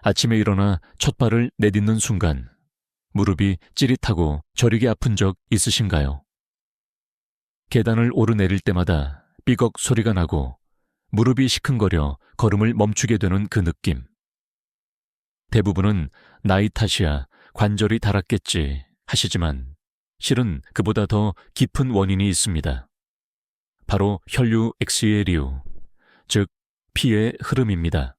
아침에 일어나 첫 발을 내딛는 순간 무릎이 찌릿하고 저리게 아픈 적 있으신가요? 계단을 오르내릴 때마다 삐걱 소리가 나고 무릎이 시큰거려 걸음을 멈추게 되는 그 느낌. 대부분은 나이 탓이야, 관절이 닳았겠지 하시지만 실은 그보다 더 깊은 원인이 있습니다. 바로 혈류 X의 류, 즉 피의 흐름입니다.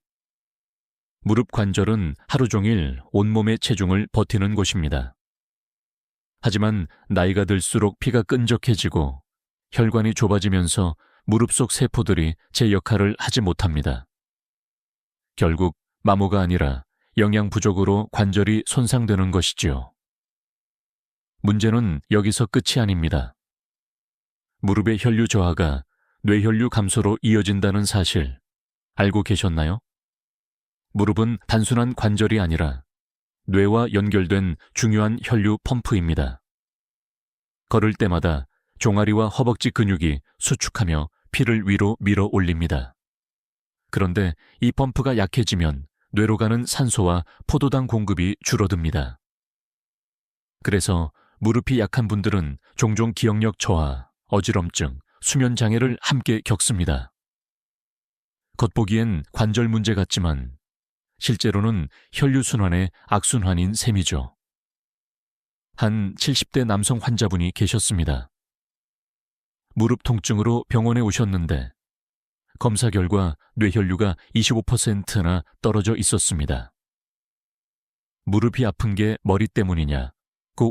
무릎 관절은 하루 종일 온몸의 체중을 버티는 곳입니다. 하지만 나이가 들수록 피가 끈적해지고 혈관이 좁아지면서 무릎 속 세포들이 제 역할을 하지 못합니다. 결국 마모가 아니라 영양 부족으로 관절이 손상되는 것이지요. 문제는 여기서 끝이 아닙니다. 무릎의 혈류 저하가 뇌혈류 감소로 이어진다는 사실 알고 계셨나요? 무릎은 단순한 관절이 아니라 뇌와 연결된 중요한 혈류 펌프입니다. 걸을 때마다 종아리와 허벅지 근육이 수축하며 피를 위로 밀어 올립니다. 그런데 이 펌프가 약해지면 뇌로 가는 산소와 포도당 공급이 줄어듭니다. 그래서 무릎이 약한 분들은 종종 기억력 저하, 어지럼증, 수면 장애를 함께 겪습니다. 겉보기엔 관절 문제 같지만 실제로는 혈류순환의 악순환인 셈이죠. 한 70대 남성 환자분이 계셨습니다. 무릎 통증으로 병원에 오셨는데 검사 결과 뇌혈류가 25%나 떨어져 있었습니다. 무릎이 아픈 게 머리 때문이냐고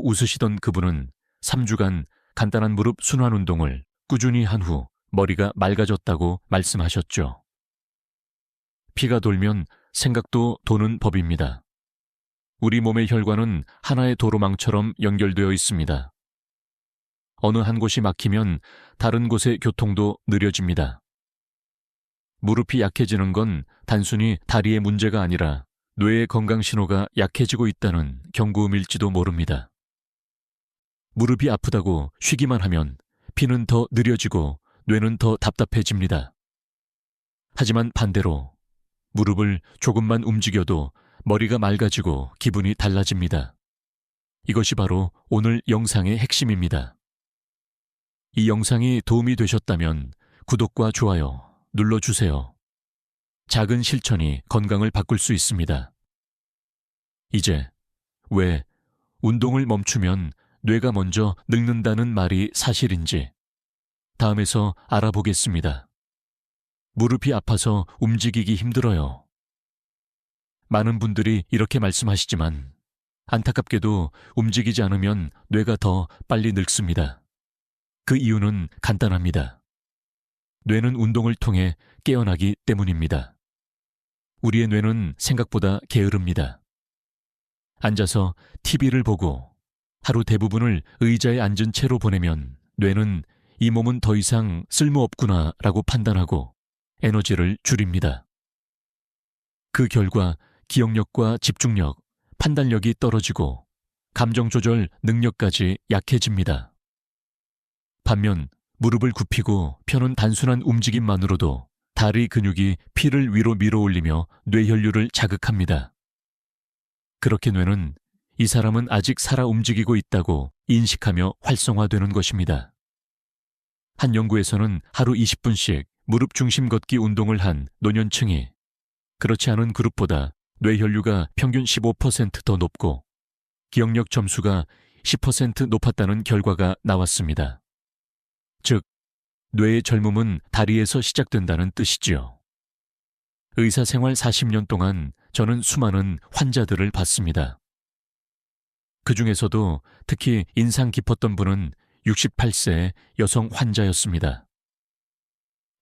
웃으시던 그분은 3주간 간단한 무릎 순환 운동을 꾸준히 한 후 머리가 맑아졌다고 말씀하셨죠. 피가 돌면 생각도 도는 법입니다. 우리 몸의 혈관은 하나의 도로망처럼 연결되어 있습니다. 어느 한 곳이 막히면 다른 곳의 교통도 느려집니다. 무릎이 약해지는 건 단순히 다리의 문제가 아니라 뇌의 건강 신호가 약해지고 있다는 경고음일지도 모릅니다. 무릎이 아프다고 쉬기만 하면 피는 더 느려지고 뇌는 더 답답해집니다. 하지만 반대로 무릎을 조금만 움직여도 머리가 맑아지고 기분이 달라집니다. 이것이 바로 오늘 영상의 핵심입니다. 이 영상이 도움이 되셨다면 구독과 좋아요 눌러주세요. 작은 실천이 건강을 바꿀 수 있습니다. 이제 왜 운동을 멈추면 뇌가 먼저 늙는다는 말이 사실인지 다음에서 알아보겠습니다. 무릎이 아파서 움직이기 힘들어요. 많은 분들이 이렇게 말씀하시지만 안타깝게도 움직이지 않으면 뇌가 더 빨리 늙습니다. 그 이유는 간단합니다. 뇌는 운동을 통해 깨어나기 때문입니다. 우리의 뇌는 생각보다 게으릅니다. 앉아서 TV를 보고 하루 대부분을 의자에 앉은 채로 보내면 뇌는 이 몸은 더 이상 쓸모없구나 라고 판단하고 에너지를 줄입니다. 그 결과 기억력과 집중력, 판단력이 떨어지고 감정 조절 능력까지 약해집니다. 반면 무릎을 굽히고 펴는 단순한 움직임만으로도 다리 근육이 피를 위로 밀어올리며 뇌혈류를 자극합니다. 그렇게 뇌는 이 사람은 아직 살아 움직이고 있다고 인식하며 활성화되는 것입니다. 한 연구에서는 하루 20분씩 무릎 중심 걷기 운동을 한 노년층이 그렇지 않은 그룹보다 뇌혈류가 평균 15% 더 높고 기억력 점수가 10% 높았다는 결과가 나왔습니다. 즉, 뇌의 젊음은 다리에서 시작된다는 뜻이지요. 의사생활 40년 동안 저는 수많은 환자들을 봤습니다. 그 중에서도 특히 인상 깊었던 분은 68세 여성 환자였습니다.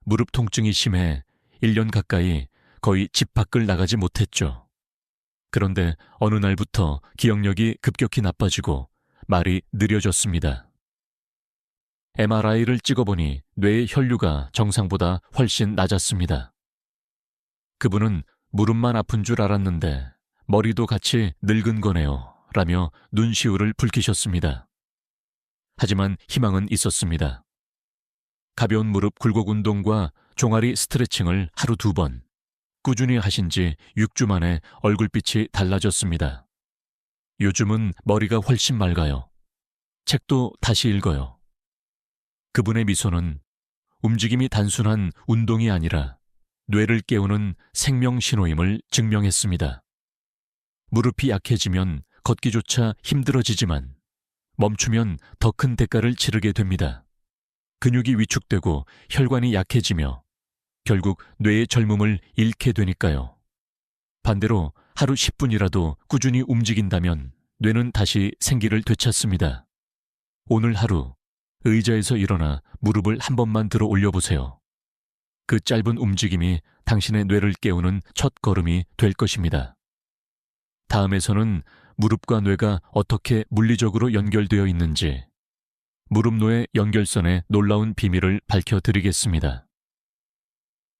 무릎 통증이 심해 1년 가까이 거의 집 밖을 나가지 못했죠. 그런데 어느 날부터 기억력이 급격히 나빠지고 말이 느려졌습니다. MRI를 찍어보니 뇌의 혈류가 정상보다 훨씬 낮았습니다. 그분은 무릎만 아픈 줄 알았는데 머리도 같이 늙은 거네요 라며 눈시울을 붉히셨습니다. 하지만 희망은 있었습니다. 가벼운 무릎 굴곡 운동과 종아리 스트레칭을 하루 2번, 꾸준히 하신 지 6주 만에 얼굴빛이 달라졌습니다. 요즘은 머리가 훨씬 맑아요. 책도 다시 읽어요. 그분의 미소는 움직임이 단순한 운동이 아니라 뇌를 깨우는 생명 신호임을 증명했습니다. 무릎이 약해지면 걷기조차 힘들어지지만 멈추면 더 큰 대가를 치르게 됩니다. 근육이 위축되고 혈관이 약해지며 결국 뇌의 젊음을 잃게 되니까요. 반대로 하루 10분이라도 꾸준히 움직인다면 뇌는 다시 생기를 되찾습니다. 오늘 하루 의자에서 일어나 무릎을 한 번만 들어 올려보세요. 그 짧은 움직임이 당신의 뇌를 깨우는 첫 걸음이 될 것입니다. 다음에서는 무릎과 뇌가 어떻게 물리적으로 연결되어 있는지, 무릎-뇌 연결선의 놀라운 비밀을 밝혀드리겠습니다.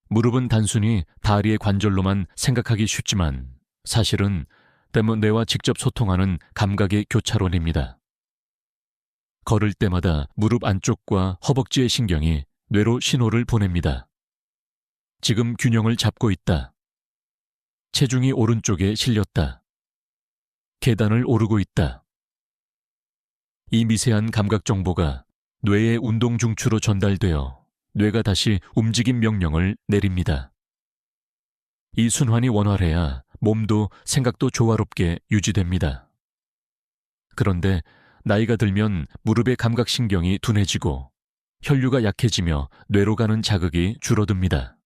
무릎은 단순히 다리의 관절로만 생각하기 쉽지만 사실은 뇌와 직접 소통하는 감각의 교차론입니다. 걸을 때마다 무릎 안쪽과 허벅지의 신경이 뇌로 신호를 보냅니다. 지금 균형을 잡고 있다. 체중이 오른쪽에 실렸다. 계단을 오르고 있다. 이 미세한 감각 정보가 뇌의 운동 중추로 전달되어 뇌가 다시 움직임 명령을 내립니다. 이 순환이 원활해야 몸도 생각도 조화롭게 유지됩니다. 그런데 나이가 들면 무릎의 감각신경이 둔해지고 혈류가 약해지며 뇌로 가는 자극이 줄어듭니다.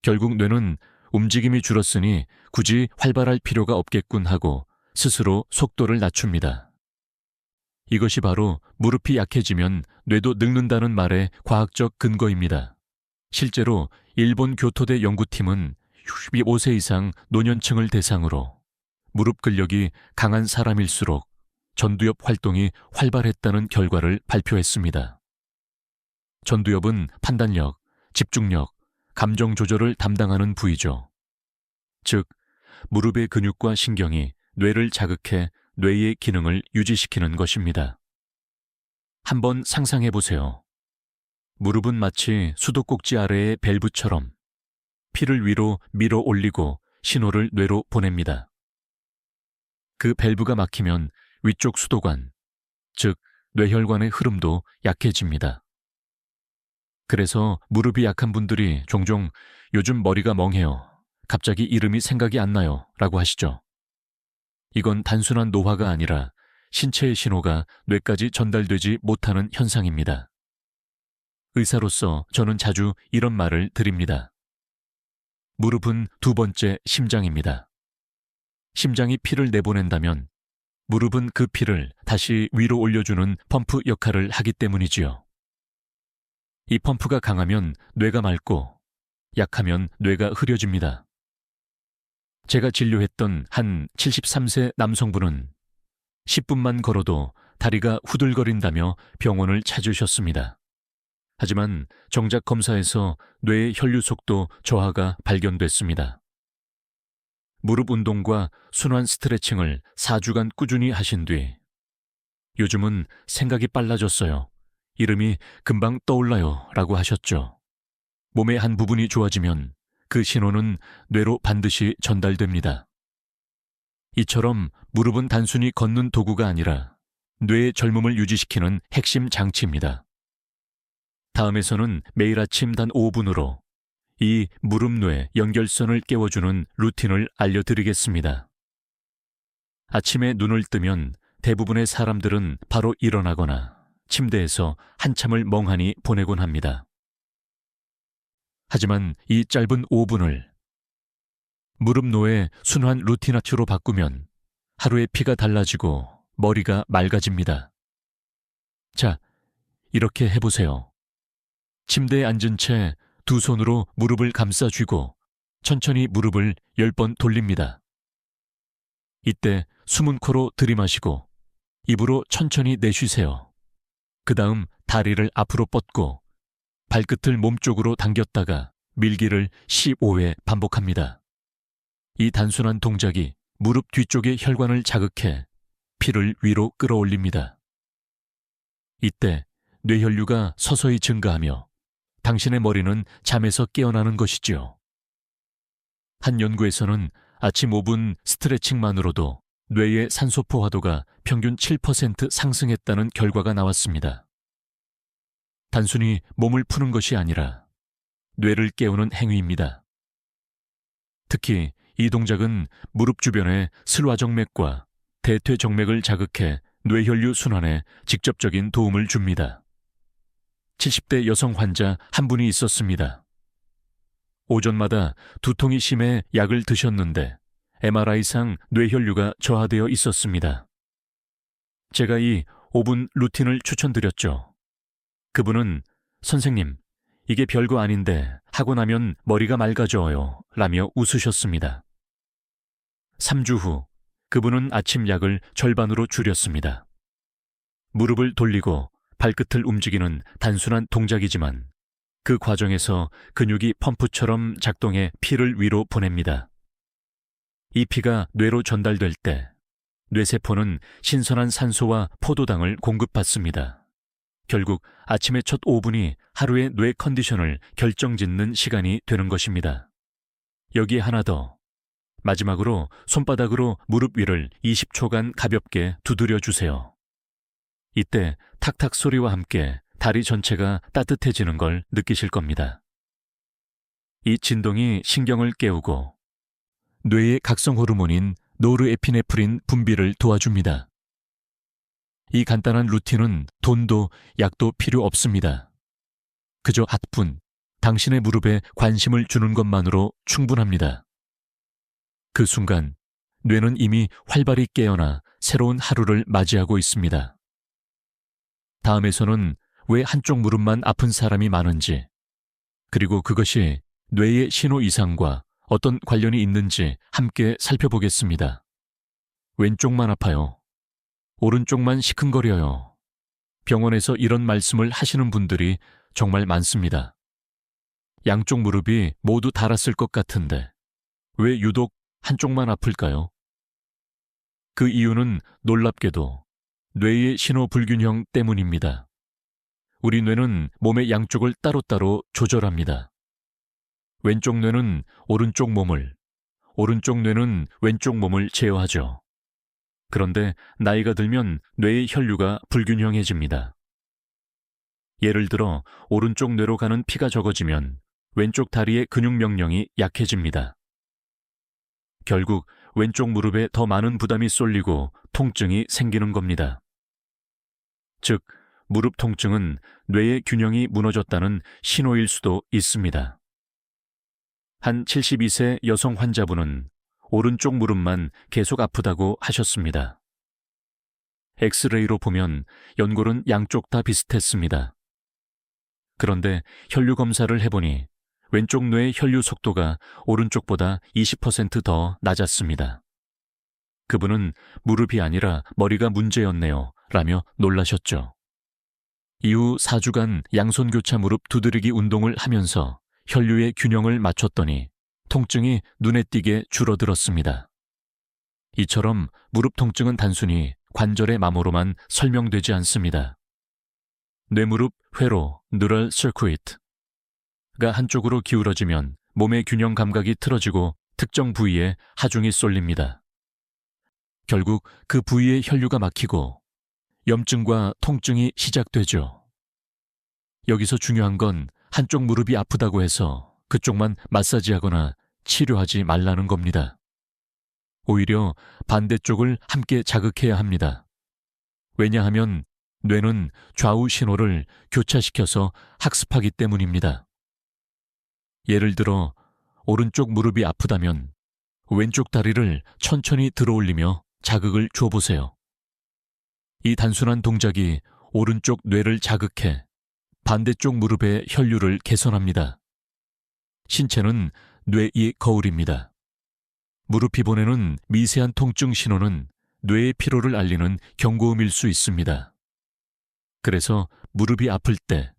결국 뇌는 움직임이 줄었으니 굳이 활발할 필요가 없겠군 하고 스스로 속도를 낮춥니다. 이것이 바로 무릎이 약해지면 뇌도 늙는다는 말의 과학적 근거입니다. 실제로 일본 교토대 연구팀은 65세 이상 노년층을 대상으로 무릎 근력이 강한 사람일수록 전두엽 활동이 활발했다는 결과를 발표했습니다. 전두엽은 판단력, 집중력, 감정 조절을 담당하는 부위죠. 즉, 무릎의 근육과 신경이 뇌를 자극해 뇌의 기능을 유지시키는 것입니다. 한번 상상해 보세요. 무릎은 마치 수도꼭지 아래의 밸브처럼 피를 위로 밀어 올리고 신호를 뇌로 보냅니다. 그 밸브가 막히면 위쪽 수도관, 즉 뇌혈관의 흐름도 약해집니다. 그래서 무릎이 약한 분들이 종종 요즘 머리가 멍해요. 갑자기 이름이 생각이 안 나요. 라고 하시죠. 이건 단순한 노화가 아니라 신체의 신호가 뇌까지 전달되지 못하는 현상입니다. 의사로서 저는 자주 이런 말을 드립니다. 무릎은 두 번째 심장입니다. 심장이 피를 내보낸다면 무릎은 그 피를 다시 위로 올려주는 펌프 역할을 하기 때문이지요. 이 펌프가 강하면 뇌가 맑고 약하면 뇌가 흐려집니다. 제가 진료했던 한 73세 남성분은 10분만 걸어도 다리가 후들거린다며 병원을 찾으셨습니다. 하지만 정작 검사에서 뇌의 혈류 속도 저하가 발견됐습니다. 무릎 운동과 순환 스트레칭을 4주간 꾸준히 하신 뒤 요즘은 생각이 빨라졌어요. 이름이 금방 떠올라요 라고 하셨죠. 몸의 한 부분이 좋아지면 그 신호는 뇌로 반드시 전달됩니다. 이처럼 무릎은 단순히 걷는 도구가 아니라 뇌의 젊음을 유지시키는 핵심 장치입니다. 다음에서는 매일 아침 단 5분으로 이 무릎-뇌 연결선을 깨워주는 루틴을 알려드리겠습니다. 아침에 눈을 뜨면 대부분의 사람들은 바로 일어나거나 침대에서 한참을 멍하니 보내곤 합니다. 하지만 이 짧은 5분을 무릎-뇌 순환 루틴아치로 바꾸면 하루의 피가 달라지고 머리가 맑아집니다. 자, 이렇게 해보세요. 침대에 앉은 채 두 손으로 무릎을 감싸 쥐고 천천히 무릎을 10번 돌립니다. 이때 숨은 코로 들이마시고 입으로 천천히 내쉬세요. 그 다음 다리를 앞으로 뻗고 발끝을 몸쪽으로 당겼다가 밀기를 15회 반복합니다. 이 단순한 동작이 무릎 뒤쪽의 혈관을 자극해 피를 위로 끌어올립니다. 이때 뇌혈류가 서서히 증가하며 당신의 머리는 잠에서 깨어나는 것이지요. 한 연구에서는 아침 5분 스트레칭만으로도 뇌의 산소 포화도가 평균 7% 상승했다는 결과가 나왔습니다. 단순히 몸을 푸는 것이 아니라 뇌를 깨우는 행위입니다. 특히 이 동작은 무릎 주변의 슬화정맥과 대퇴정맥을 자극해 뇌혈류 순환에 직접적인 도움을 줍니다. 70대 여성 환자 한 분이 있었습니다. 오전마다 두통이 심해 약을 드셨는데 MRI상 뇌혈류가 저하되어 있었습니다. 제가 이 5분 루틴을 추천드렸죠. 그분은 선생님, 이게 별거 아닌데 하고 나면 머리가 맑아져요 라며 웃으셨습니다. 3주 후 그분은 아침 약을 절반으로 줄였습니다. 무릎을 돌리고 발끝을 움직이는 단순한 동작이지만 그 과정에서 근육이 펌프처럼 작동해 피를 위로 보냅니다. 이 피가 뇌로 전달될 때 뇌세포는 신선한 산소와 포도당을 공급받습니다. 결국 아침의 첫 5분이 하루의 뇌 컨디션을 결정짓는 시간이 되는 것입니다. 여기에 하나 더. 마지막으로 손바닥으로 무릎 위를 20초간 가볍게 두드려 주세요. 이때 탁탁 소리와 함께 다리 전체가 따뜻해지는 걸 느끼실 겁니다. 이 진동이 신경을 깨우고 뇌의 각성 호르몬인 노르에피네프린 분비를 도와줍니다. 이 간단한 루틴은 돈도 약도 필요 없습니다. 그저 핫분, 당신의 무릎에 관심을 주는 것만으로 충분합니다. 그 순간 뇌는 이미 활발히 깨어나 새로운 하루를 맞이하고 있습니다. 다음에서는 왜 한쪽 무릎만 아픈 사람이 많은지, 그리고 그것이 뇌의 신호 이상과 어떤 관련이 있는지 함께 살펴보겠습니다. 왼쪽만 아파요. 오른쪽만 시큰거려요. 병원에서 이런 말씀을 하시는 분들이 정말 많습니다. 양쪽 무릎이 모두 닳았을 것 같은데 왜 유독 한쪽만 아플까요? 그 이유는 놀랍게도 뇌의 신호 불균형 때문입니다. 우리 뇌는 몸의 양쪽을 따로따로 조절합니다. 왼쪽 뇌는 오른쪽 몸을, 오른쪽 뇌는 왼쪽 몸을 제어하죠. 그런데 나이가 들면 뇌의 혈류가 불균형해집니다. 예를 들어 오른쪽 뇌로 가는 피가 적어지면 왼쪽 다리의 근육 명령이 약해집니다. 결국 왼쪽 무릎에 더 많은 부담이 쏠리고 통증이 생기는 겁니다. 즉, 무릎 통증은 뇌의 균형이 무너졌다는 신호일 수도 있습니다. 한 72세 여성 환자분은 오른쪽 무릎만 계속 아프다고 하셨습니다. 엑스레이로 보면 연골은 양쪽 다 비슷했습니다. 그런데 혈류 검사를 해보니 왼쪽 뇌의 혈류 속도가 오른쪽보다 20% 더 낮았습니다. 그분은 무릎이 아니라 머리가 문제였네요 라며 놀라셨죠. 이후 4주간 양손교차 무릎 두드리기 운동을 하면서 혈류의 균형을 맞췄더니 통증이 눈에 띄게 줄어들었습니다. 이처럼 무릎 통증은 단순히 관절의 마모로만 설명되지 않습니다. 뇌무릎 회로, 뉴럴 서큐이트가 한쪽으로 기울어지면 몸의 균형 감각이 틀어지고 특정 부위에 하중이 쏠립니다. 결국 그 부위의 혈류가 막히고 염증과 통증이 시작되죠. 여기서 중요한 건 한쪽 무릎이 아프다고 해서 그쪽만 마사지하거나 치료하지 말라는 겁니다. 오히려 반대쪽을 함께 자극해야 합니다. 왜냐하면 뇌는 좌우 신호를 교차시켜서 학습하기 때문입니다. 예를 들어 오른쪽 무릎이 아프다면 왼쪽 다리를 천천히 들어올리며 자극을 줘보세요. 이 단순한 동작이 오른쪽 뇌를 자극해 반대쪽 무릎의 혈류를 개선합니다. 신체는 뇌의 거울입니다. 무릎이 보내는 미세한 통증 신호는 뇌의 피로를 알리는 경고음일 수 있습니다. 그래서 무릎이 아플 때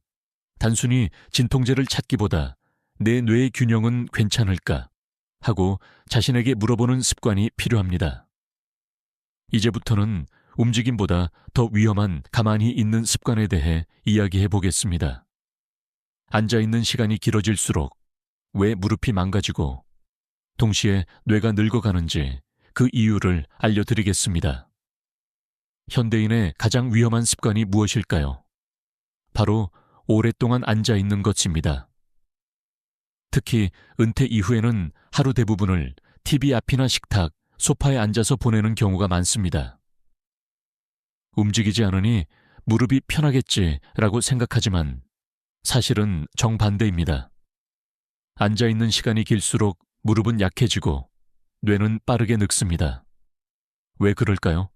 단순히 진통제를 찾기보다 내 뇌의 균형은 괜찮을까 하고 자신에게 물어보는 습관이 필요합니다. 이제부터는 움직임보다 더 위험한 가만히 있는 습관에 대해 이야기해 보겠습니다. 앉아있는 시간이 길어질수록 왜 무릎이 망가지고 동시에 뇌가 늙어가는지 그 이유를 알려드리겠습니다. 현대인의 가장 위험한 습관이 무엇일까요? 바로 오랫동안 앉아 있는 것입니다. 특히 은퇴 이후에는 하루 대부분을 TV 앞이나 식탁, 소파에 앉아서 보내는 경우가 많습니다. 움직이지 않으니 무릎이 편하겠지라고 생각하지만 사실은 정반대입니다. 앉아 있는 시간이 길수록 무릎은 약해지고 뇌는 빠르게 늙습니다. 왜 그럴까요?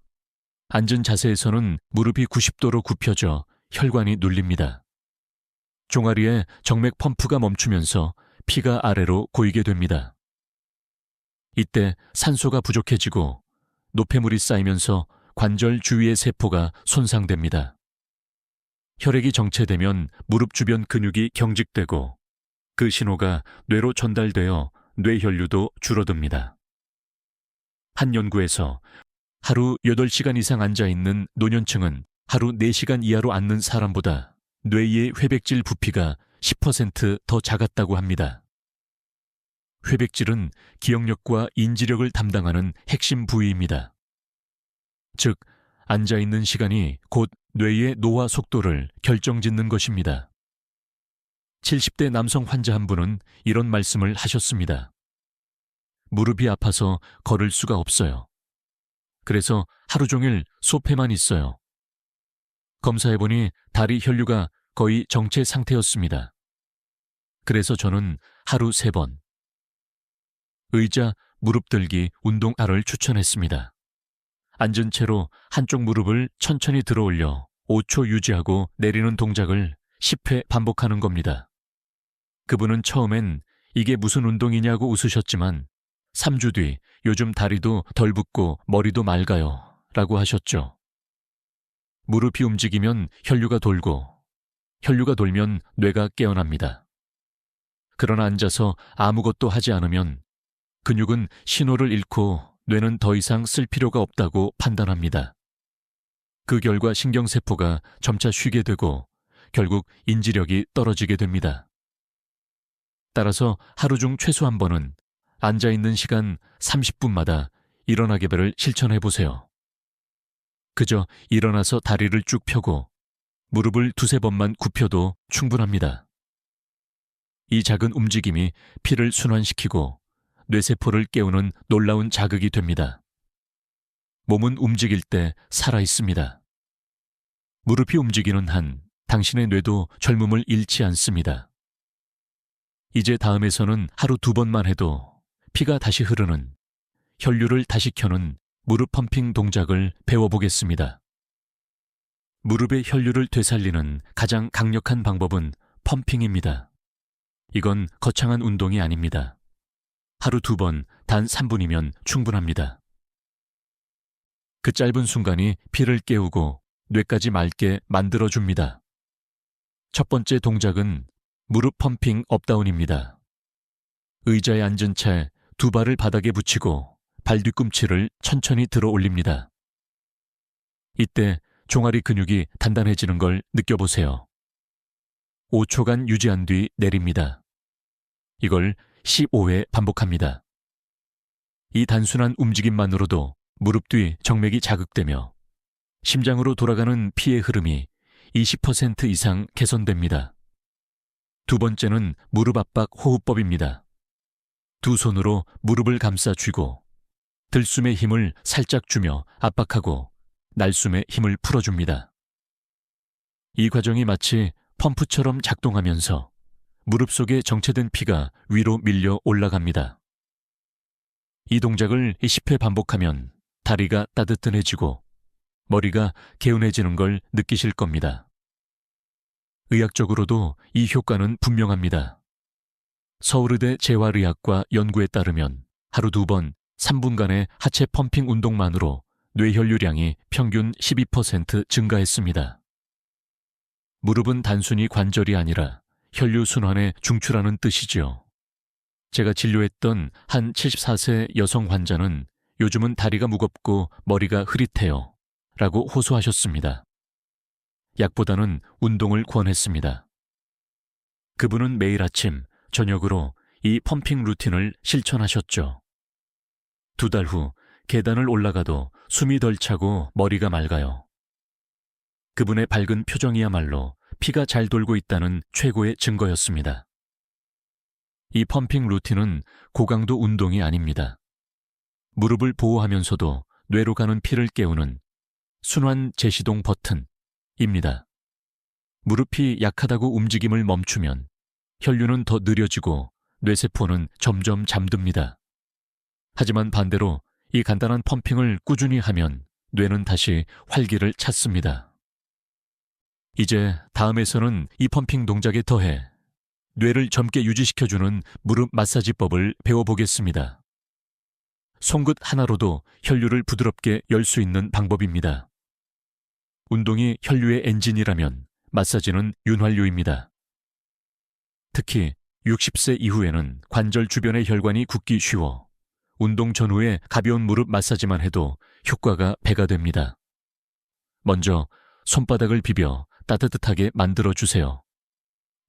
앉은 자세에서는 무릎이 90도로 굽혀져 혈관이 눌립니다. 종아리에 정맥 펌프가 멈추면서 피가 아래로 고이게 됩니다. 이때 산소가 부족해지고 노폐물이 쌓이면서 관절 주위의 세포가 손상됩니다. 혈액이 정체되면 무릎 주변 근육이 경직되고 그 신호가 뇌로 전달되어 뇌혈류도 줄어듭니다. 한 연구에서 하루 8시간 이상 앉아있는 노년층은 하루 4시간 이하로 앉는 사람보다 뇌의 회백질 부피가 10% 더 작았다고 합니다. 회백질은 기억력과 인지력을 담당하는 핵심 부위입니다. 즉, 앉아있는 시간이 곧 뇌의 노화 속도를 결정짓는 것입니다. 70대 남성 환자 한 분은 이런 말씀을 하셨습니다. 무릎이 아파서 걸을 수가 없어요. 그래서 하루 종일 소파에만 있어요. 검사해보니 다리 혈류가 거의 정체 상태였습니다. 그래서 저는 하루 3번 의자, 무릎 들기, 운동화를 추천했습니다. 앉은 채로 한쪽 무릎을 천천히 들어 올려 5초 유지하고 내리는 동작을 10회 반복하는 겁니다. 그분은 처음엔 이게 무슨 운동이냐고 웃으셨지만 3주 뒤 요즘 다리도 덜 붓고 머리도 맑아요 라고 하셨죠. 무릎이 움직이면 혈류가 돌고 혈류가 돌면 뇌가 깨어납니다. 그러나 앉아서 아무것도 하지 않으면 근육은 신호를 잃고 뇌는 더 이상 쓸 필요가 없다고 판단합니다. 그 결과 신경세포가 점차 쉬게 되고 결국 인지력이 떨어지게 됩니다. 따라서 하루 중 최소 한 번은 앉아있는 시간 30분마다 일어나 개별을 실천해보세요. 그저 일어나서 다리를 쭉 펴고 무릎을 2-3번만 굽혀도 충분합니다. 이 작은 움직임이 피를 순환시키고 뇌세포를 깨우는 놀라운 자극이 됩니다. 몸은 움직일 때 살아있습니다. 무릎이 움직이는 한 당신의 뇌도 젊음을 잃지 않습니다. 이제 다음에서는 하루 2번만 해도 피가 다시 흐르는, 혈류를 다시 켜는 무릎 펌핑 동작을 배워보겠습니다. 무릎의 혈류를 되살리는 가장 강력한 방법은 펌핑입니다. 이건 거창한 운동이 아닙니다. 하루 2번, 단 3분이면 충분합니다. 그 짧은 순간이 피를 깨우고 뇌까지 맑게 만들어줍니다. 첫 번째 동작은 무릎 펌핑 업다운입니다. 의자에 앉은 채 2발을 바닥에 붙이고 발 뒤꿈치를 천천히 들어 올립니다. 이때 종아리 근육이 단단해지는 걸 느껴보세요. 5초간 유지한 뒤 내립니다. 이걸 15회 반복합니다. 이 단순한 움직임만으로도 무릎 뒤 정맥이 자극되며 심장으로 돌아가는 피의 흐름이 20% 이상 개선됩니다. 두 번째는 무릎 압박 호흡법입니다. 두 손으로 무릎을 감싸 쥐고 들숨에 힘을 살짝 주며 압박하고 날숨에 힘을 풀어줍니다. 이 과정이 마치 펌프처럼 작동하면서 무릎 속에 정체된 피가 위로 밀려 올라갑니다. 이 동작을 10회 반복하면 다리가 따뜻해지고 머리가 개운해지는 걸 느끼실 겁니다. 의학적으로도 이 효과는 분명합니다. 서울의대 재활의학과 연구에 따르면 하루 2번 3분간의 하체 펌핑 운동만으로 뇌혈류량이 평균 12% 증가했습니다. 무릎은 단순히 관절이 아니라 혈류순환의 중추라는 뜻이지요. 제가 진료했던 한 74세 여성 환자는 요즘은 다리가 무겁고 머리가 흐릿해요 라고 호소하셨습니다. 약보다는 운동을 권했습니다. 그분은 매일 아침, 저녁으로 이 펌핑 루틴을 실천하셨죠. 2달 후 계단을 올라가도 숨이 덜 차고 머리가 맑아요. 그분의 밝은 표정이야말로 피가 잘 돌고 있다는 최고의 증거였습니다. 이 펌핑 루틴은 고강도 운동이 아닙니다. 무릎을 보호하면서도 뇌로 가는 피를 깨우는 순환 제시동 버튼입니다. 무릎이 약하다고 움직임을 멈추면 혈류는 더 느려지고 뇌세포는 점점 잠듭니다. 하지만 반대로 이 간단한 펌핑을 꾸준히 하면 뇌는 다시 활기를 찾습니다. 이제 다음에서는 이 펌핑 동작에 더해 뇌를 젊게 유지시켜주는 무릎 마사지법을 배워보겠습니다. 손끝 하나로도 혈류를 부드럽게 열 수 있는 방법입니다. 운동이 혈류의 엔진이라면 마사지는 윤활유입니다. 특히 60세 이후에는 관절 주변의 혈관이 굳기 쉬워 운동 전후에 가벼운 무릎 마사지만 해도 효과가 배가 됩니다. 먼저 손바닥을 비벼 따뜻하게 만들어주세요.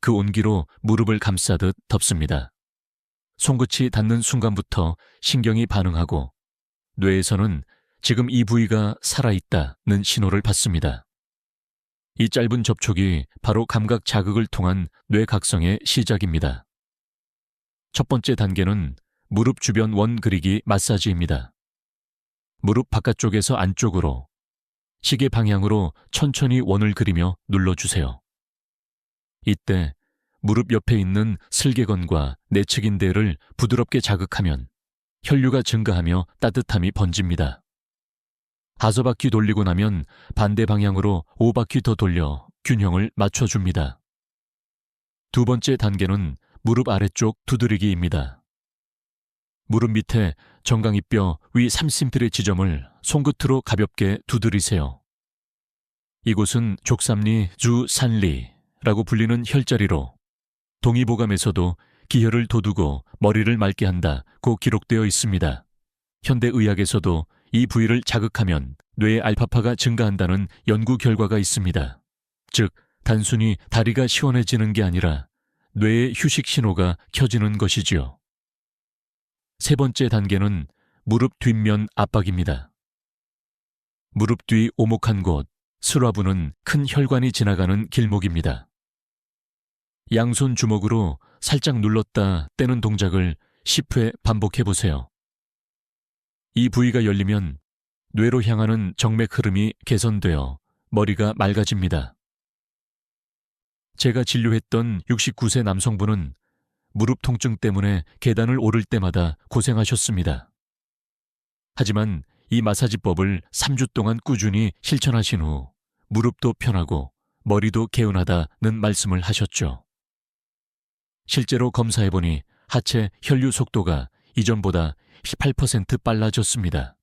그 온기로 무릎을 감싸듯 덮습니다. 손끝이 닿는 순간부터 신경이 반응하고 뇌에서는 지금 이 부위가 살아있다는 신호를 받습니다. 이 짧은 접촉이 바로 감각 자극을 통한 뇌각성의 시작입니다. 첫 번째 단계는 무릎 주변 원 그리기 마사지입니다. 무릎 바깥쪽에서 안쪽으로 시계 방향으로 천천히 원을 그리며 눌러주세요. 이때 무릎 옆에 있는 슬개건과 내측인대를 부드럽게 자극하면 혈류가 증가하며 따뜻함이 번집니다. 5바퀴 돌리고 나면 반대 방향으로 5바퀴 더 돌려 균형을 맞춰줍니다. 두 번째 단계는 무릎 아래쪽 두드리기입니다. 무릎 밑에 정강이뼈 위 3cm의 지점을 손끝으로 가볍게 두드리세요. 이곳은 족삼리 주산리라고 불리는 혈자리로 동의보감에서도 기혈을 돋우고 머리를 맑게 한다고 기록되어 있습니다. 현대의학에서도 이 부위를 자극하면 뇌의 알파파가 증가한다는 연구 결과가 있습니다. 즉, 단순히 다리가 시원해지는 게 아니라 뇌의 휴식 신호가 켜지는 것이지요. 세 번째 단계는 무릎 뒷면 압박입니다. 무릎 뒤 오목한 곳, 수라부는 큰 혈관이 지나가는 길목입니다. 양손 주먹으로 살짝 눌렀다 떼는 동작을 10회 반복해보세요. 이 부위가 열리면 뇌로 향하는 정맥 흐름이 개선되어 머리가 맑아집니다. 제가 진료했던 69세 남성분은 무릎 통증 때문에 계단을 오를 때마다 고생하셨습니다. 하지만 이 마사지법을 3주 동안 꾸준히 실천하신 후 무릎도 편하고 머리도 개운하다는 말씀을 하셨죠. 실제로 검사해보니 하체 혈류 속도가 이전보다 18% 빨라졌습니다.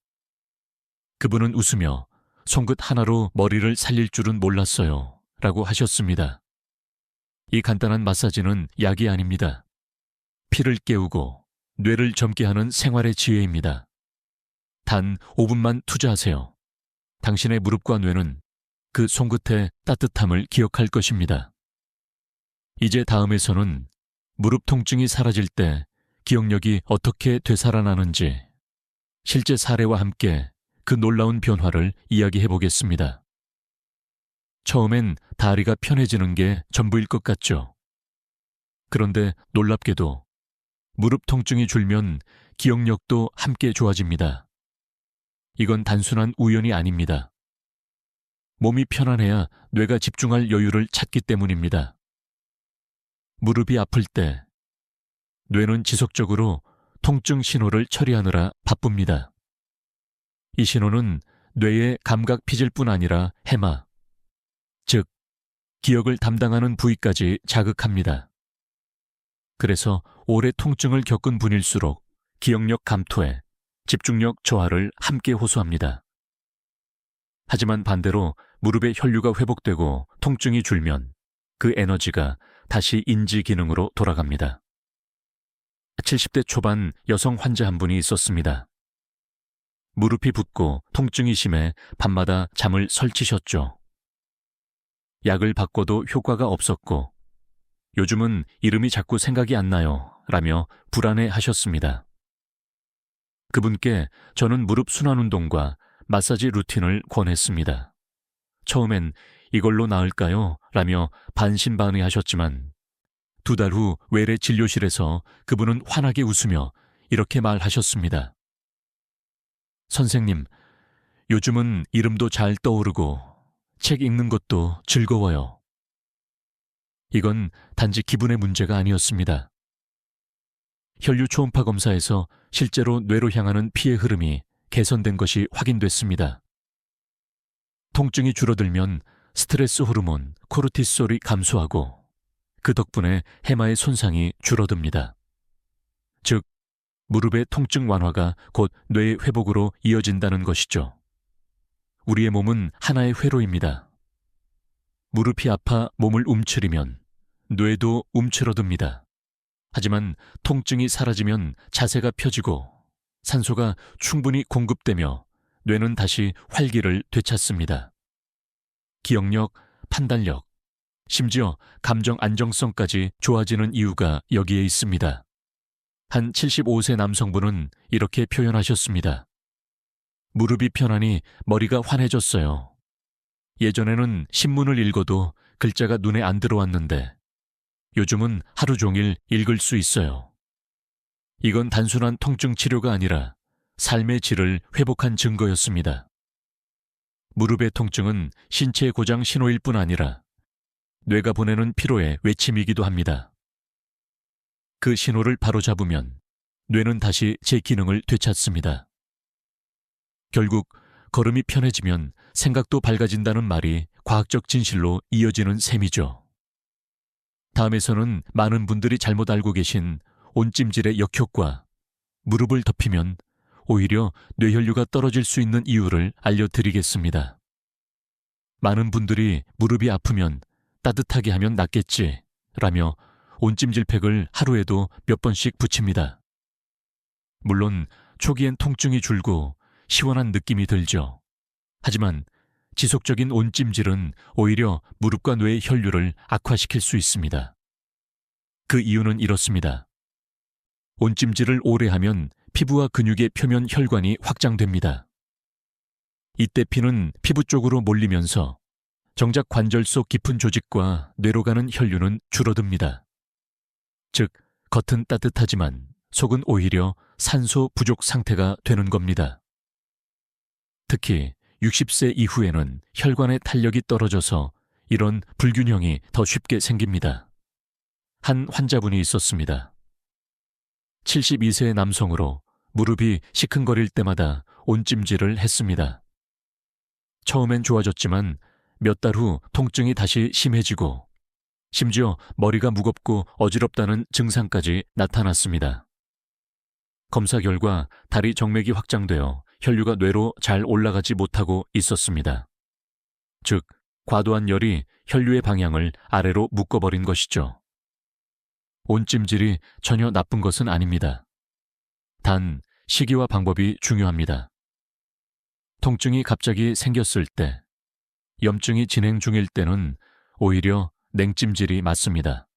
그분은 웃으며 손끝 하나로 머리를 살릴 줄은 몰랐어요 라고 하셨습니다. 이 간단한 마사지는 약이 아닙니다. 피를 깨우고 뇌를 젊게 하는 생활의 지혜입니다. 단 5분만 투자하세요. 당신의 무릎과 뇌는 그 손끝의 따뜻함을 기억할 것입니다. 이제 다음에서는 무릎 통증이 사라질 때 기억력이 어떻게 되살아나는지 실제 사례와 함께 그 놀라운 변화를 이야기해 보겠습니다. 처음엔 다리가 편해지는 게 전부일 것 같죠. 그런데 놀랍게도 무릎 통증이 줄면 기억력도 함께 좋아집니다. 이건 단순한 우연이 아닙니다. 몸이 편안해야 뇌가 집중할 여유를 찾기 때문입니다. 무릎이 아플 때 뇌는 지속적으로 통증 신호를 처리하느라 바쁩니다. 이 신호는 뇌의 감각 피질뿐 아니라 해마, 즉 기억을 담당하는 부위까지 자극합니다. 그래서 오래 통증을 겪은 분일수록 기억력 감퇴, 집중력 저하를 함께 호소합니다. 하지만 반대로 무릎의 혈류가 회복되고 통증이 줄면 그 에너지가 다시 인지 기능으로 돌아갑니다. 70대 초반 여성 환자 한 분이 있었습니다. 무릎이 붓고 통증이 심해 밤마다 잠을 설치셨죠. 약을 바꿔도 효과가 없었고 요즘은 이름이 자꾸 생각이 안 나요 라며 불안해 하셨습니다. 그분께 저는 무릎 순환 운동과 마사지 루틴을 권했습니다. 처음엔 이걸로 나을까요? 라며 반신반의 하셨지만 2달 후 외래 진료실에서 그분은 환하게 웃으며 이렇게 말하셨습니다. 선생님, 요즘은 이름도 잘 떠오르고 책 읽는 것도 즐거워요. 이건 단지 기분의 문제가 아니었습니다. 혈류 초음파 검사에서 실제로 뇌로 향하는 피의 흐름이 개선된 것이 확인됐습니다. 통증이 줄어들면 스트레스 호르몬 코르티솔이 감소하고 그 덕분에 해마의 손상이 줄어듭니다. 즉, 무릎의 통증 완화가 곧 뇌의 회복으로 이어진다는 것이죠. 우리의 몸은 하나의 회로입니다. 무릎이 아파 몸을 움츠리면 뇌도 움츠러듭니다. 하지만 통증이 사라지면 자세가 펴지고 산소가 충분히 공급되며 뇌는 다시 활기를 되찾습니다. 기억력, 판단력, 심지어 감정 안정성까지 좋아지는 이유가 여기에 있습니다. 한 75세 남성분은 이렇게 표현하셨습니다. 무릎이 편하니 머리가 환해졌어요. 예전에는 신문을 읽어도 글자가 눈에 안 들어왔는데 요즘은 하루 종일 읽을 수 있어요. 이건 단순한 통증 치료가 아니라 삶의 질을 회복한 증거였습니다. 무릎의 통증은 신체 고장 신호일 뿐 아니라 뇌가 보내는 피로의 외침이기도 합니다. 그 신호를 바로잡으면 뇌는 다시 제 기능을 되찾습니다. 결국 걸음이 편해지면 생각도 밝아진다는 말이 과학적 진실로 이어지는 셈이죠. 다음에서는 많은 분들이 잘못 알고 계신 온찜질의 역효과, 무릎을 덮이면 오히려 뇌혈류가 떨어질 수 있는 이유를 알려드리겠습니다. 많은 분들이 무릎이 아프면 따뜻하게 하면 낫겠지 라며 온찜질팩을 하루에도 몇 번씩 붙입니다. 물론 초기엔 통증이 줄고 시원한 느낌이 들죠. 하지만 지속적인 온찜질은 오히려 무릎과 뇌의 혈류를 악화시킬 수 있습니다. 그 이유는 이렇습니다. 온찜질을 오래 하면 피부와 근육의 표면 혈관이 확장됩니다. 이때 피는 피부 쪽으로 몰리면서 정작 관절 속 깊은 조직과 뇌로 가는 혈류는 줄어듭니다. 즉, 겉은 따뜻하지만 속은 오히려 산소 부족 상태가 되는 겁니다. 특히 60세 이후에는 혈관의 탄력이 떨어져서 이런 불균형이 더 쉽게 생깁니다. 한 환자분이 있었습니다. 72세 남성으로 무릎이 시큰거릴 때마다 온찜질을 했습니다. 처음엔 좋아졌지만 몇 달 후 통증이 다시 심해지고 심지어 머리가 무겁고 어지럽다는 증상까지 나타났습니다. 검사 결과 다리 정맥이 확장되어 혈류가 뇌로 잘 올라가지 못하고 있었습니다. 즉, 과도한 열이 혈류의 방향을 아래로 묶어버린 것이죠. 온찜질이 전혀 나쁜 것은 아닙니다. 단, 시기와 방법이 중요합니다. 통증이 갑자기 생겼을 때, 염증이 진행 중일 때는 오히려 냉찜질이 맞습니다.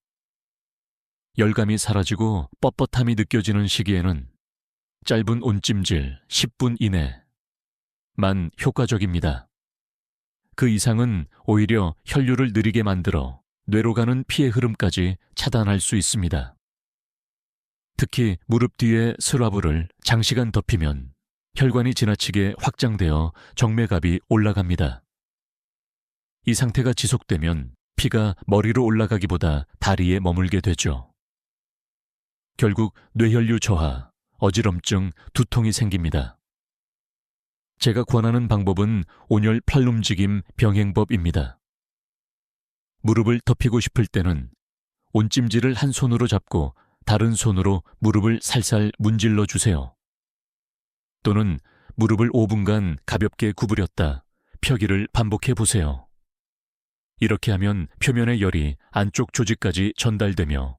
열감이 사라지고 뻣뻣함이 느껴지는 시기에는 짧은 온찜질 10분 이내만 효과적입니다. 그 이상은 오히려 혈류를 느리게 만들어 뇌로 가는 피의 흐름까지 차단할 수 있습니다. 특히 무릎 뒤에 스라브를 장시간 덮이면 혈관이 지나치게 확장되어 정맥압이 올라갑니다. 이 상태가 지속되면 피가 머리로 올라가기보다 다리에 머물게 되죠. 결국 뇌혈류 저하, 어지럼증, 두통이 생깁니다. 제가 권하는 방법은 온열 팔움직임 병행법입니다. 무릎을 덮이고 싶을 때는 온찜질을 한 손으로 잡고 다른 손으로 무릎을 살살 문질러 주세요. 또는 무릎을 5분간 가볍게 구부렸다 펴기를 반복해 보세요. 이렇게 하면 표면의 열이 안쪽 조직까지 전달되며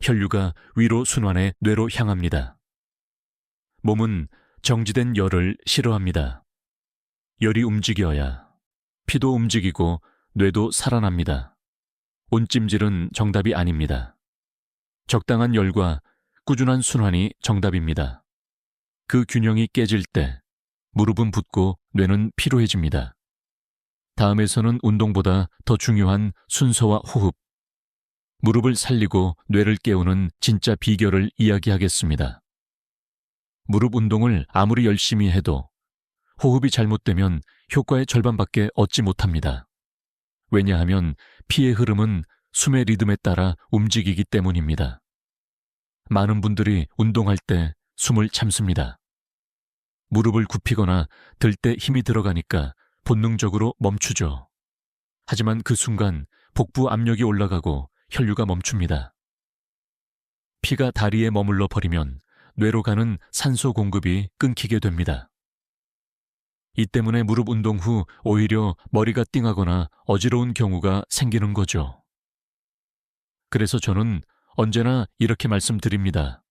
혈류가 위로 순환해 뇌로 향합니다. 몸은 정지된 열을 싫어합니다. 열이 움직여야 피도 움직이고 뇌도 살아납니다. 온찜질은 정답이 아닙니다. 적당한 열과 꾸준한 순환이 정답입니다. 그 균형이 깨질 때 무릎은 붓고 뇌는 피로해집니다. 다음에서는 운동보다 더 중요한 순서와 호흡, 무릎을 살리고 뇌를 깨우는 진짜 비결을 이야기하겠습니다. 무릎 운동을 아무리 열심히 해도 호흡이 잘못되면 효과의 절반밖에 얻지 못합니다. 왜냐하면 피의 흐름은 숨의 리듬에 따라 움직이기 때문입니다. 많은 분들이 운동할 때 숨을 참습니다. 무릎을 굽히거나 들 때 힘이 들어가니까 본능적으로 멈추죠. 하지만 그 순간 복부 압력이 올라가고 혈류가 멈춥니다. 피가 다리에 머물러 버리면 뇌로 가는 산소 공급이 끊기게 됩니다. 이 때문에 무릎 운동 후 오히려 머리가 띵하거나 어지러운 경우가 생기는 거죠. 그래서 저는 언제나 이렇게 말씀드립니다.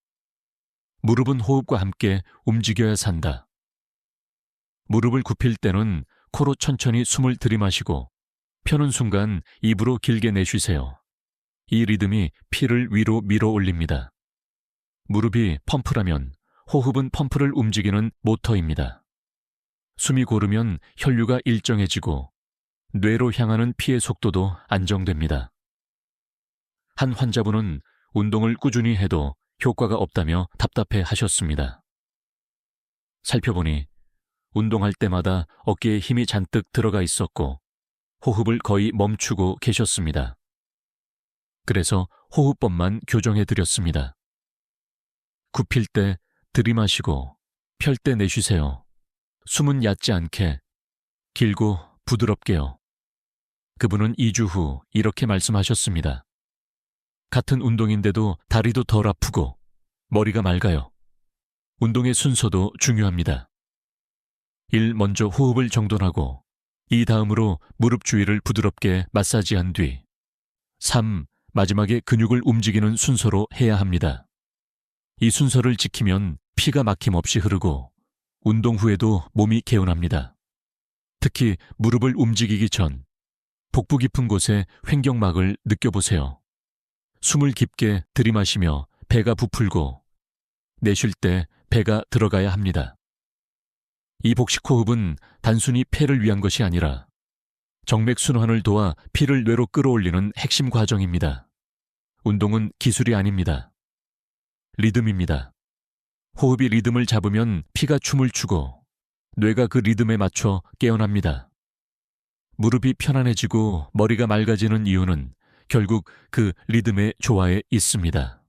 무릎은 호흡과 함께 움직여야 산다. 무릎을 굽힐 때는 코로 천천히 숨을 들이마시고 펴는 순간 입으로 길게 내쉬세요. 이 리듬이 피를 위로 밀어 올립니다. 무릎이 펌프라면 호흡은 펌프를 움직이는 모터입니다. 숨이 고르면 혈류가 일정해지고 뇌로 향하는 피의 속도도 안정됩니다. 한 환자분은 운동을 꾸준히 해도 효과가 없다며 답답해 하셨습니다. 살펴보니 운동할 때마다 어깨에 힘이 잔뜩 들어가 있었고 호흡을 거의 멈추고 계셨습니다. 그래서 호흡법만 교정해 드렸습니다. 굽힐 때 들이마시고 펼 때 내쉬세요. 숨은 얕지 않게 길고 부드럽게요. 그분은 2주 후 이렇게 말씀하셨습니다. 같은 운동인데도 다리도 덜 아프고 머리가 맑아요. 운동의 순서도 중요합니다. 1. 먼저 호흡을 정돈하고 이 다음으로 무릎 주위를 부드럽게 마사지한 뒤 3. 마지막에 근육을 움직이는 순서로 해야 합니다. 이 순서를 지키면 피가 막힘없이 흐르고 운동 후에도 몸이 개운합니다. 특히 무릎을 움직이기 전 복부 깊은 곳에 횡격막을 느껴보세요. 숨을 깊게 들이마시며 배가 부풀고 내쉴 때 배가 들어가야 합니다. 이 복식 호흡은 단순히 폐를 위한 것이 아니라 정맥 순환을 도와 피를 뇌로 끌어올리는 핵심 과정입니다. 운동은 기술이 아닙니다. 리듬입니다. 호흡이 리듬을 잡으면 피가 춤을 추고 뇌가 그 리듬에 맞춰 깨어납니다. 무릎이 편안해지고 머리가 맑아지는 이유는 결국 그 리듬의 조화에 있습니다.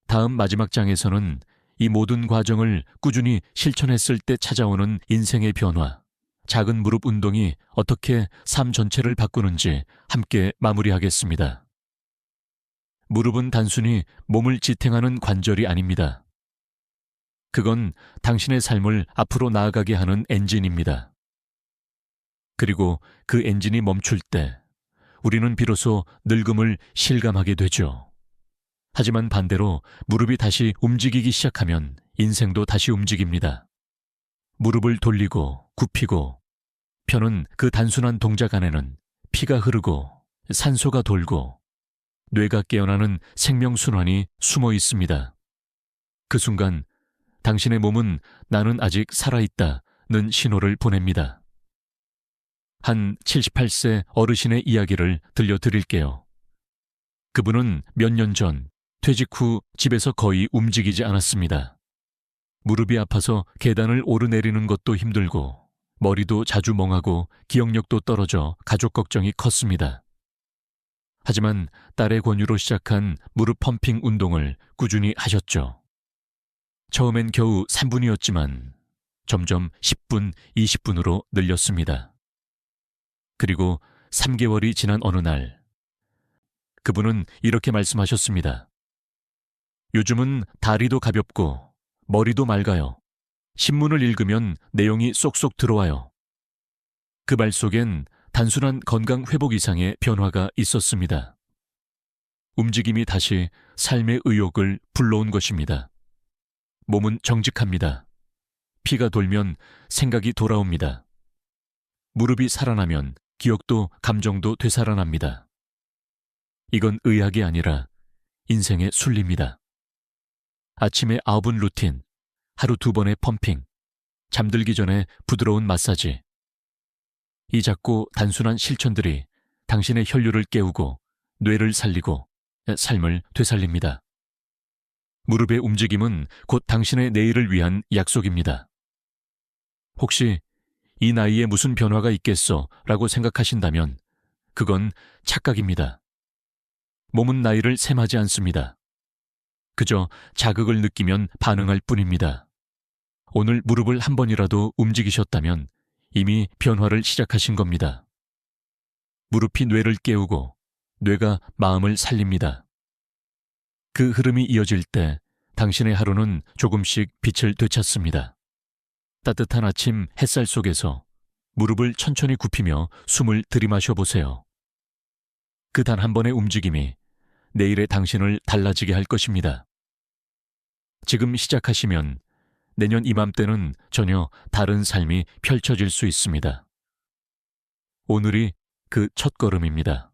다음 마지막 장에서는 이 모든 과정을 꾸준히 실천했을 때 찾아오는 인생의 변화, 작은 무릎 운동이 어떻게 삶 전체를 바꾸는지 함께 마무리하겠습니다. 무릎은 단순히 몸을 지탱하는 관절이 아닙니다. 그건 당신의 삶을 앞으로 나아가게 하는 엔진입니다. 그리고 그 엔진이 멈출 때 우리는 비로소 늙음을 실감하게 되죠. 하지만 반대로 무릎이 다시 움직이기 시작하면 인생도 다시 움직입니다. 무릎을 돌리고 굽히고 펴는 그 단순한 동작 안에는 피가 흐르고 산소가 돌고 뇌가 깨어나는 생명순환이 숨어 있습니다. 그 순간 당신의 몸은 나는 아직 살아있다는 신호를 보냅니다. 한 78세 어르신의 이야기를 들려드릴게요. 그분은 몇 년 전 퇴직 후 집에서 거의 움직이지 않았습니다. 무릎이 아파서 계단을 오르내리는 것도 힘들고 머리도 자주 멍하고 기억력도 떨어져 가족 걱정이 컸습니다. 하지만 딸의 권유로 시작한 무릎 펌핑 운동을 꾸준히 하셨죠. 처음엔 겨우 3분이었지만 점점 10분, 20분으로 늘렸습니다. 그리고 3개월이 지난 어느 날 그분은 이렇게 말씀하셨습니다. 요즘은 다리도 가볍고 머리도 맑아요. 신문을 읽으면 내용이 쏙쏙 들어와요. 그 말 속엔 단순한 건강 회복 이상의 변화가 있었습니다. 움직임이 다시 삶의 의욕을 불러온 것입니다. 몸은 정직합니다. 피가 돌면 생각이 돌아옵니다. 무릎이 살아나면 기억도 감정도 되살아납니다. 이건 의학이 아니라 인생의 순리입니다. 아침에 9분 루틴, 하루 2번의 펌핑, 잠들기 전에 부드러운 마사지. 이 작고 단순한 실천들이 당신의 혈류를 깨우고 뇌를 살리고 삶을 되살립니다. 무릎의 움직임은 곧 당신의 내일을 위한 약속입니다. 혹시 이 나이에 무슨 변화가 있겠어 라고 생각하신다면 그건 착각입니다. 몸은 나이를 셈하지 않습니다. 그저 자극을 느끼면 반응할 뿐입니다. 오늘 무릎을 한 번이라도 움직이셨다면 이미 변화를 시작하신 겁니다. 무릎이 뇌를 깨우고 뇌가 마음을 살립니다. 그 흐름이 이어질 때 당신의 하루는 조금씩 빛을 되찾습니다. 따뜻한 아침 햇살 속에서 무릎을 천천히 굽히며 숨을 들이마셔 보세요. 그 단 한 번의 움직임이 내일의 당신을 달라지게 할 것입니다. 지금 시작하시면 내년 이맘때는 전혀 다른 삶이 펼쳐질 수 있습니다. 오늘이 그 첫걸음입니다.